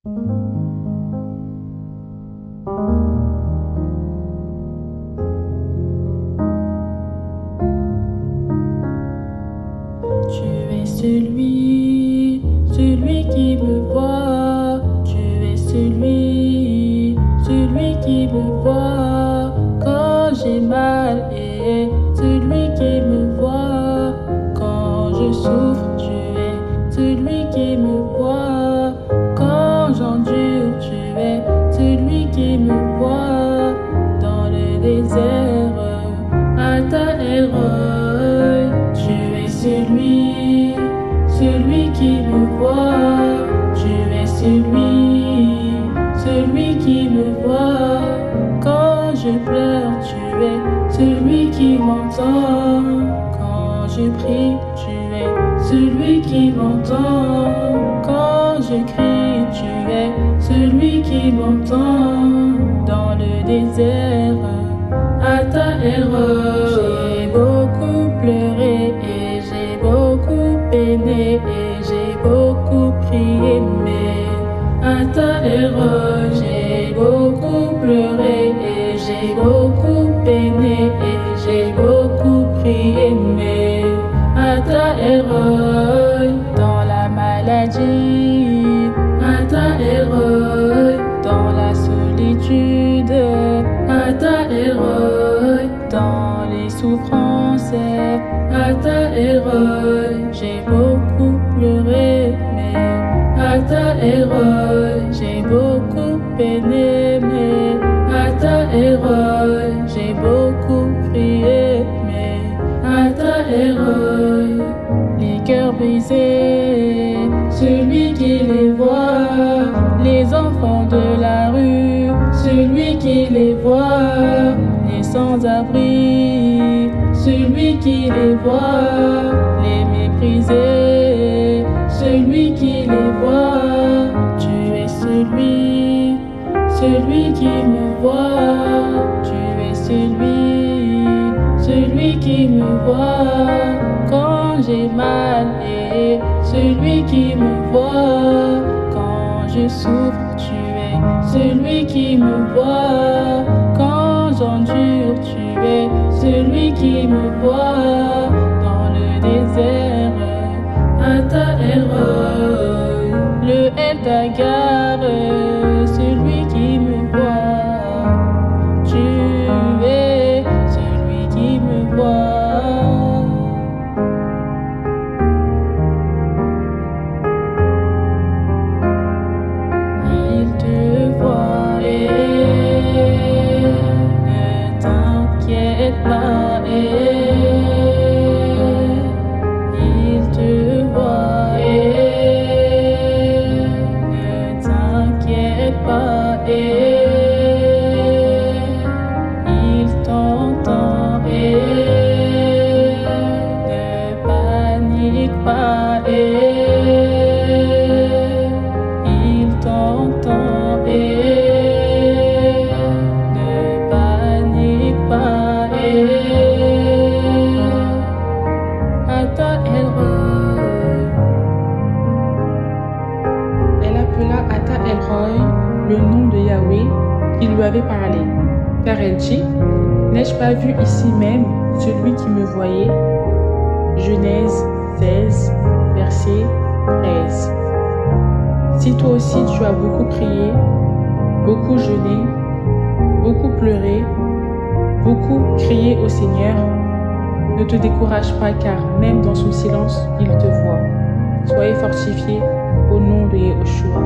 Tu es celui qui me voit. Tu es celui qui me voit quand j'ai mal et celui qui me voit quand je souffre. Tu es celui qui me voit quand j'endure. Tu es celui qui me voit dans le désert. Ata Elroy, tu es celui qui me voit. Tu es celui qui me voit quand je pleure. Tu es celui qui m'entend quand je prie. Tu es celui qui m'entend quand je crie. Tu es celui qui m'entend dans le désert. Ata Elroy, j'ai beaucoup pleuré et j'ai beaucoup peiné et j'ai beaucoup prié, mais Ata Elroy, j'ai beaucoup pleuré et j'ai beaucoup peiné et j'ai beaucoup prié, mais Ata Elroy, dans la maladie, Ata Elroy, dans la solitude, Ata Elroy, dans les souffrances, Ata Elroy, j'ai beaucoup pleuré, mais Ata Elroy, j'ai beaucoup peiné, mais Ata Elroy, j'ai beaucoup prié, mais Ata Elroy, les cœurs brisés, celui qui les voit, les enfants de la rue, celui qui les voit, les sans-abri, celui qui les voit, les méprisés, celui qui les voit. Tu es celui qui me voit. Tu es celui qui me voit quand j'ai mal et celui qui me voit quand je souffre. Tu es celui qui me voit quand j'endure. Tu es celui qui me voit dans le désert. Ata Elroy, le Eldagar, celui qui me voit. Tu es celui qui me voit. Il te voit et ne t'inquiète pas. Il te voit et ne t'inquiète pas. Il t'entend et ne panique pas. Il t'entend et ne panique pas. Ata Elroy. Elle appela Ata Elroy le nom de Yahweh qui lui avait parlé, car elle dit: n'ai-je pas vu ici même celui qui me voyait? Genèse 16, verset 13. Si toi aussi tu as beaucoup prié, beaucoup jeûné, beaucoup pleuré, beaucoup crié au Seigneur, ne te décourage pas, car même dans son silence, il te voit. Soyez fortifiés au nom de Yeshua.